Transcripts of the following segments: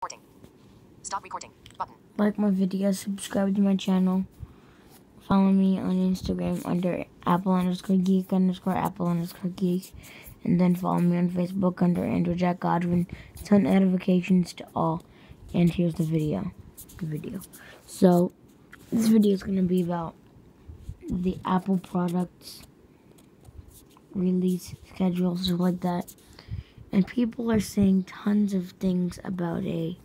Recording. Stop recording. Button. Like my video, subscribe to my channel, follow me on Instagram under Apple_geek_Apple_geek, and then follow me on Facebook under Andrew Jack Godwin. Set notifications to all, and here's the video. So, this video is going to be about the Apple products, release schedule, stuff like that. And people are saying tons of things about a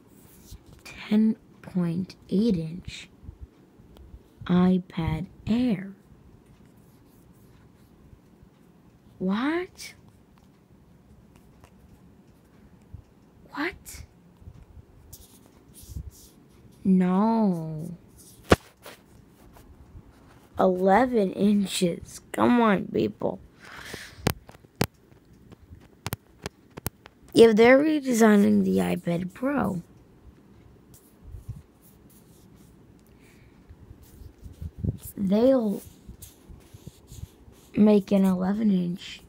10.8-inch iPad Air. What? No. 11 inches. Come on, people. If they're redesigning the iPad Pro, they'll make an 11-inch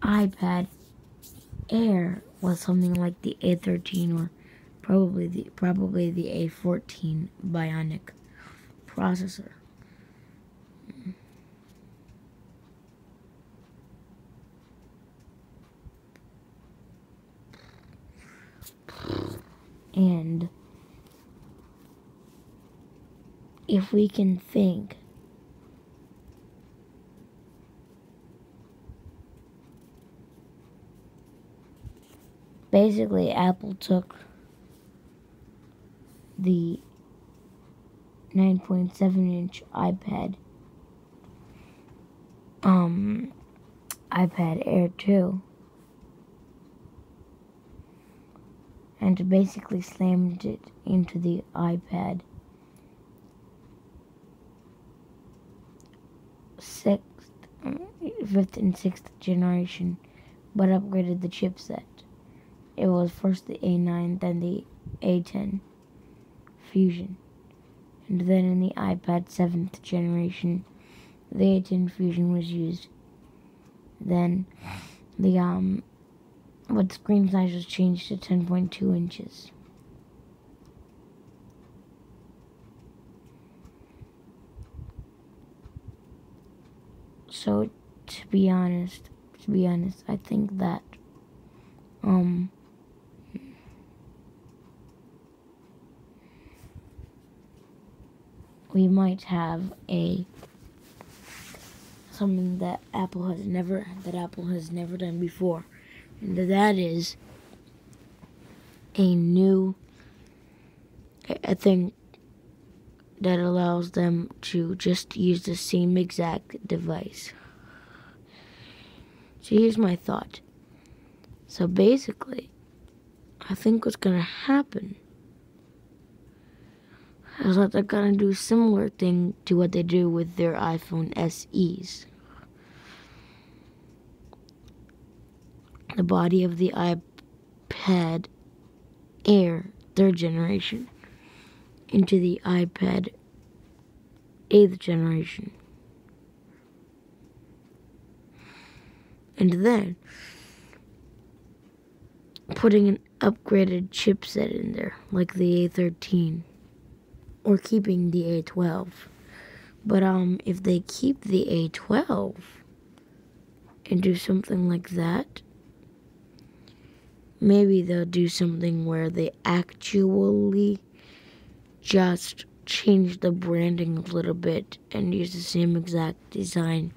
iPad Air with something like the A13 or probably the A14 Bionic processor. And if we can think, basically Apple took the 9.7-inch iPad Air 2 and basically slammed it into the iPad 5th and 6th generation, but upgraded the chipset. It was first the A9, then the A10 Fusion, and then in the iPad 7th generation, the A10 Fusion was used. Then the screen size was changed to 10.2 inches. So to be honest, I think that we might have something that Apple has never done before, and that is a new thing that allows them to just use the same exact device. So here's my thought. So basically, I think what's gonna happen is that they're gonna do a similar thing to what they do with their iPhone SEs. The body of the iPad Air 3rd generation into the iPad 8th generation. And then putting an upgraded chipset in there, like the A13, or keeping the A12. But if they keep the A12 and do something like that, maybe they'll do something where they actually just change the branding a little bit and use the same exact design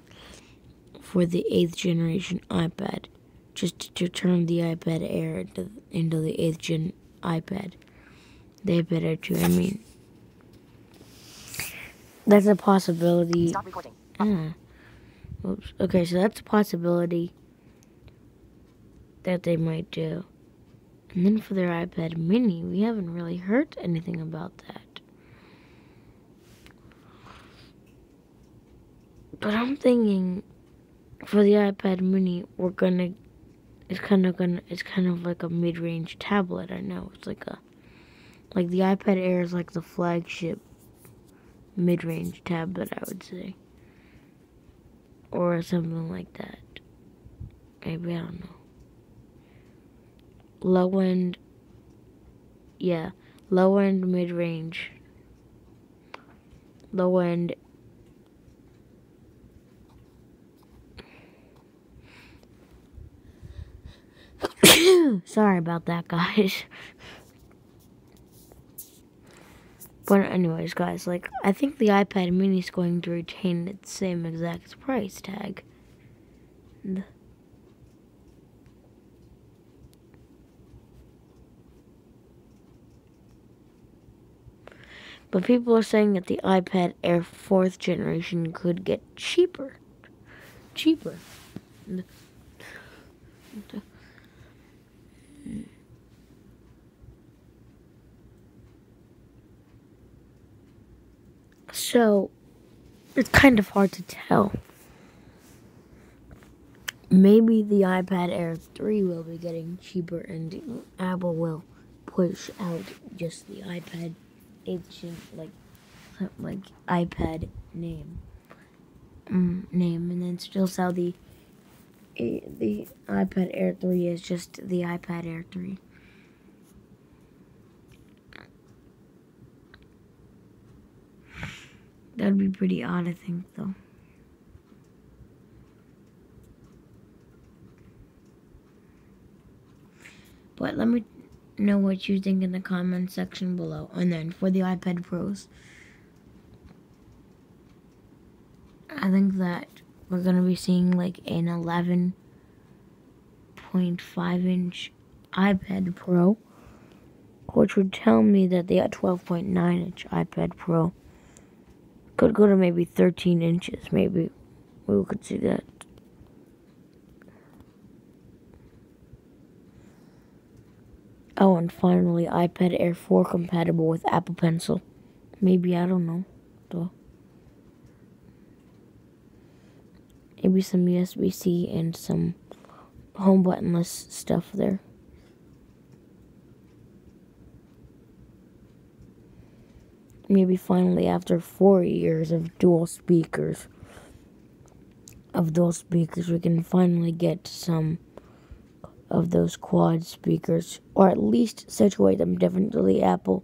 for the 8th generation iPad, just to turn the iPad Air into the 8th gen iPad. The iPad Air 2, I mean. That's a possibility. Stop recording. Oops. Okay, so that's a possibility that they might do. And then for their iPad mini, we haven't really heard anything about that. But I'm thinking for the iPad mini, it's kind of like a mid-range tablet. I know it's like the iPad Air is like the flagship mid-range tablet, I would say, or something like that. Maybe, I don't know. Low-end yeah, low end, mid range, low end. Sorry about that, guys. But anyways, guys, like, I think the iPad mini is going to retain its same exact price tag. But people are saying that the iPad Air 4th generation could get cheaper. So, it's kind of hard to tell. Maybe the iPad Air 3 will be getting cheaper and Apple will push out just the iPad 8th gen, like iPad name, and then still sell the iPad Air 3 is just the iPad Air 3. That'd be pretty odd, I think, though. But let me know what you think in the comment section below. And then for the iPad Pros, I think that we're going to be seeing like an 11.5-inch iPad Pro, which would tell me that the 12.9-inch iPad Pro could go to maybe 13 inches. Maybe we could see that. Oh, and finally, iPad Air 4 compatible with Apple Pencil. Maybe, I don't know, though. Maybe some USB-C and some home buttonless stuff there. Maybe finally, after 4 years of dual speakers, we can finally get some of those quad speakers, or at least situate them different to the Apple,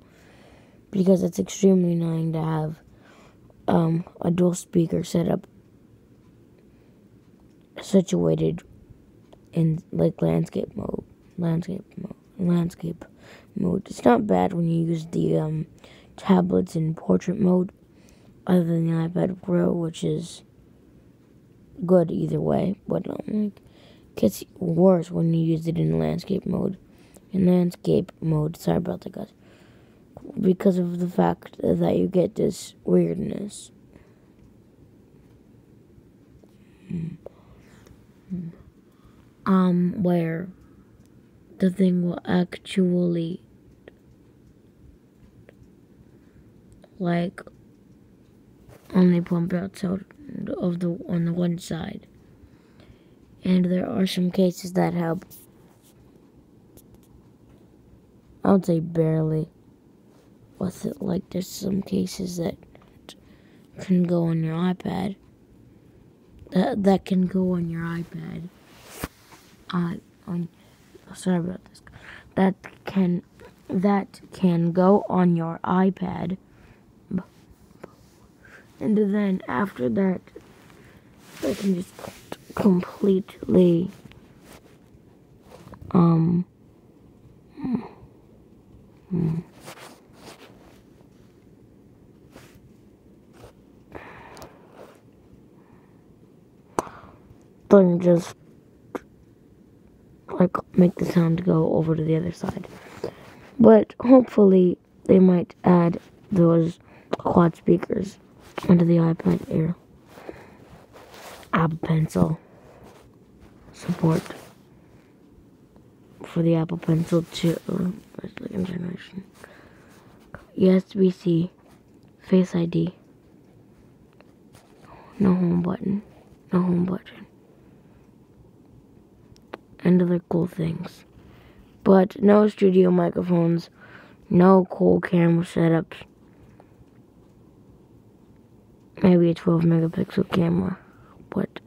because it's extremely annoying to have a dual speaker setup situated in like landscape mode. It's not bad when you use the tablets in portrait mode, other than the iPad Pro, which is good either way, but it gets worse when you use it in landscape mode. Sorry about that, guys. Because of the fact that you get this weirdness. Where the thing will actually like only pump out sound on the one side. And there are some cases that help. I would say barely. With it, like, there's some cases that can go on your iPad. That can go on your iPad. Sorry about this. That can go on your iPad. And then after that, they can just completely then just like make the sound go over to the other side. But hopefully they might add those quad speakers onto the iPad Air. Apple Pencil support for the Apple Pencil 2 second generation. USB-C, Face ID, no home button, and other cool things. But no studio microphones, no cool camera setups. Maybe a 12 megapixel camera, but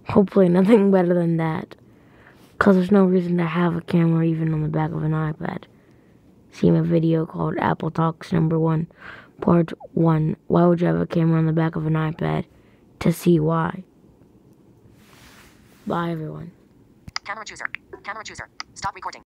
hopefully nothing better than that. Because there's no reason to have a camera even on the back of an iPad. see my video called Apple Talks Number 1, Part 1. Why would you have a camera on the back of an iPad? To see why. Bye, everyone. Camera chooser. Camera chooser. Stop recording.